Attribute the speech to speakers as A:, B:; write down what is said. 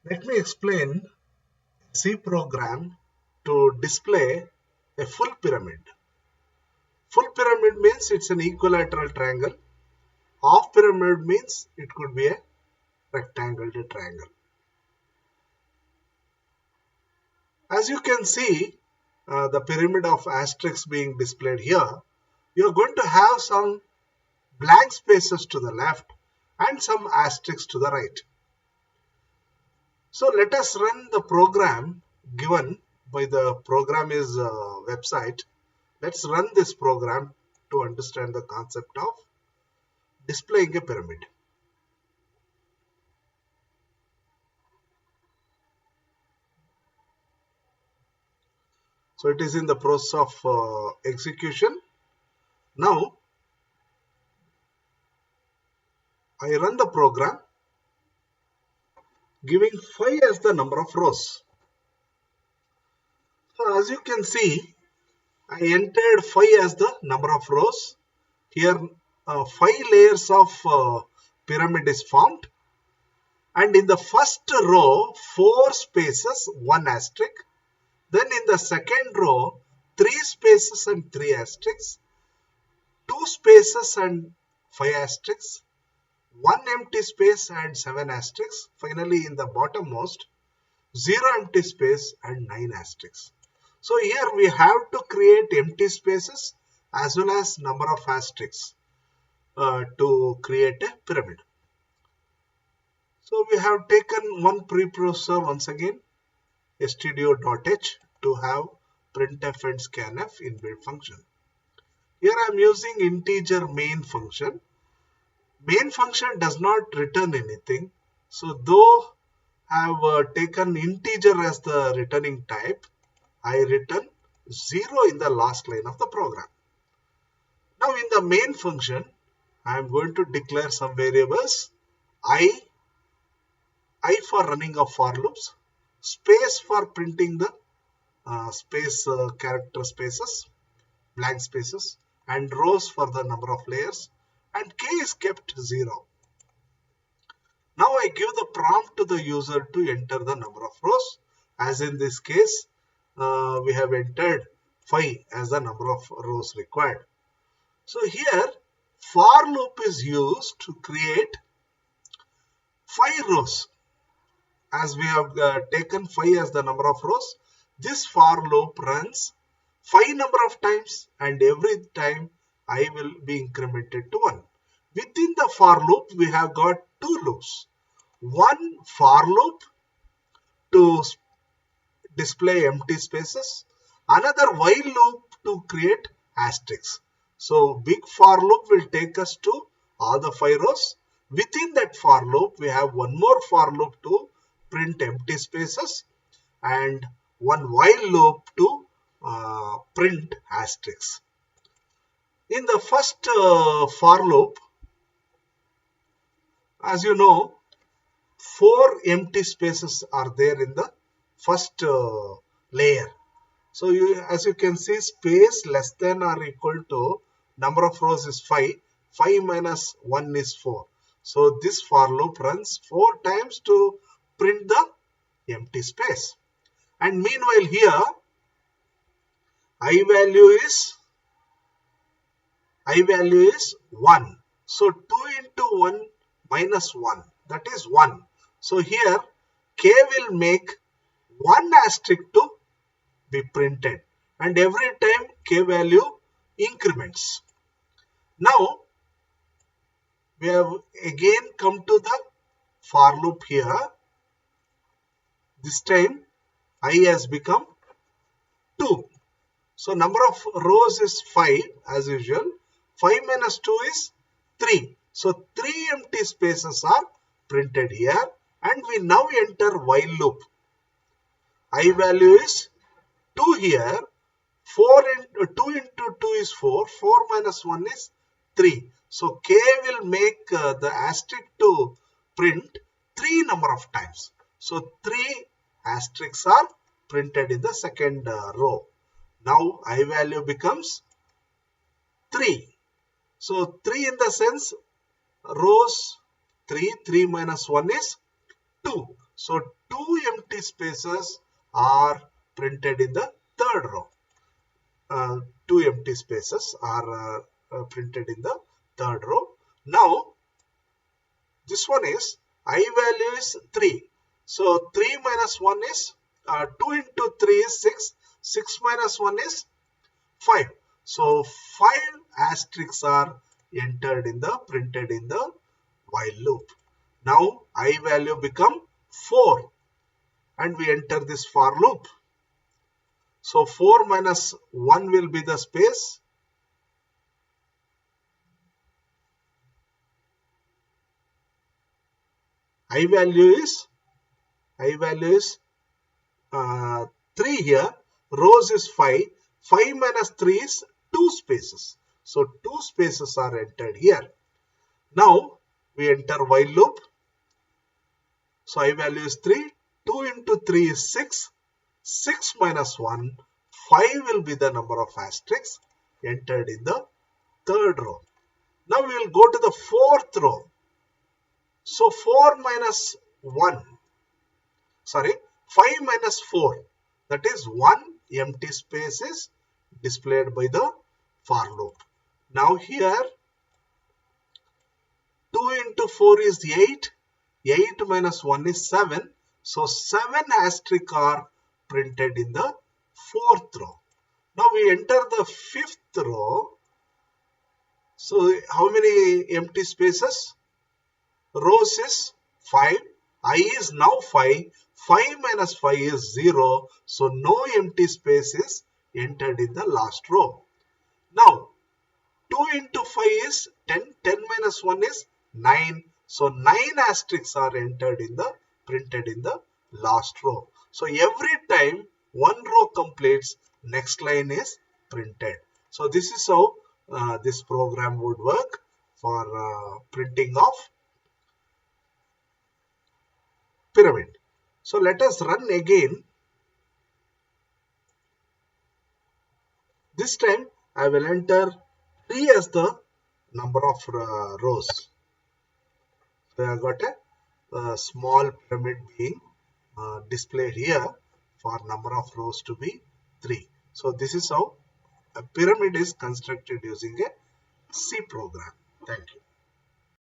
A: Let me explain C program to display a full pyramid. Full pyramid means it's an equilateral triangle. Half pyramid means it could be a rectangle to triangle. As you can see, the pyramid of asterisks being displayed here, you are going to have some blank spaces to the left and some asterisks to the right. So let us run the program given by the programmer's website. Let's run this program to understand the concept of displaying a pyramid. So it is in the process of execution. Now I run the program giving 5 as the number of rows. So as you can see, I entered 5 as the number of rows. Here 5 layers of pyramid is formed, and in the first row 4 spaces, 1 asterisk. Then in the second row 3 spaces and 3 asterisks, 2 spaces and 5 asterisks, 1 empty space and 7 asterisks. Finally in the bottommost 0 empty space and 9 asterisks. So here we have to create empty spaces as well as number of asterisks to create a pyramid. So we have taken one preprocessor once again, stdio.h, to have printf and scanf inbuilt function. Here I am using integer main function. Main function does not return anything. So though I have taken integer as the returning type, I return 0 in the last line of the program. Now in the main function, I am going to declare some variables. I for running of for loops, space for printing the character spaces, blank spaces, and rows for the number of layers, and k is kept 0. Now I give the prompt to the user to enter the number of rows. As in this case, we have entered 5 as the number of rows required. So here for loop is used to create 5 rows. As we have taken 5 as the number of rows, this for loop runs 5 number of times, and every time I will be incremented to 1. Within the for loop, we have got 2 loops. One for loop to display empty spaces, another while loop to create asterisks. So big for loop will take us to all the 5 rows. Within that for loop, we have one more for loop to print empty spaces and one while loop to print asterisks. In the first for loop, as you know, 4 empty spaces are there in the first layer. So as you can see, space less than or equal to number of rows is 5. 5 minus 1 is 4. So this for loop runs 4 times to print the empty space. And meanwhile here, I value is 1. So 2 into 1 minus 1, that is 1. So here k will make 1 asterisk to be printed, and every time k value increments. Now we have again come to the for loop here. This time I has become 2. So number of rows is 5 as usual. 5 minus 2 is 3. So 3 empty spaces are printed here, and we now enter while loop. I value is 2 here. 2 into 2 is 4. 4 minus 1 is 3. So k will make the asterisk to print 3 number of times. So 3 asterisks are printed in the second row. Now I value becomes 3. So 3 in the sense rows 3. 3 minus 1 is 2. So 2 empty spaces are printed in the third row. 2 empty spaces are printed in the third row. Now this one is I value is 3. So 3 minus 1 is 2 into 3 is 6. 6 minus 1 is 5. So 5 asterisks are entered in the printed in the while loop. Now I value become 4 and we enter this for loop. So 4 minus 1 will be the space. I value is 3 here. Rows is 5. 5 minus 3 is 2 spaces. So 2 spaces are entered here. Now we enter while loop. So I value is 3. 2 into 3 is 6. 6 minus 1. 5 will be the number of asterisks entered in the third row. Now we will go to the fourth row. So 4 minus 1. 5 minus 4. That is 1 empty space is displayed by the for loop. Now here 2 into 4 is 8. 8 minus 1 is 7. So 7 asterisks are printed in the fourth row. Now we enter the fifth row. So how many empty spaces? Rows is 5. I is now 5. 5 minus 5 is 0. So no empty space is entered in the last row. Now 2 into 5 is 10. 10 minus 1 is 9. So 9 asterisks are entered in the printed in the last row. So every time one row completes, next line is printed. So this is how this program would work for printing of pyramid. So let us run again. This time I will enter 3 as the number of rows. So I have got a small pyramid being displayed here for number of rows to be 3. So this is how a pyramid is constructed using a C program. Thank you.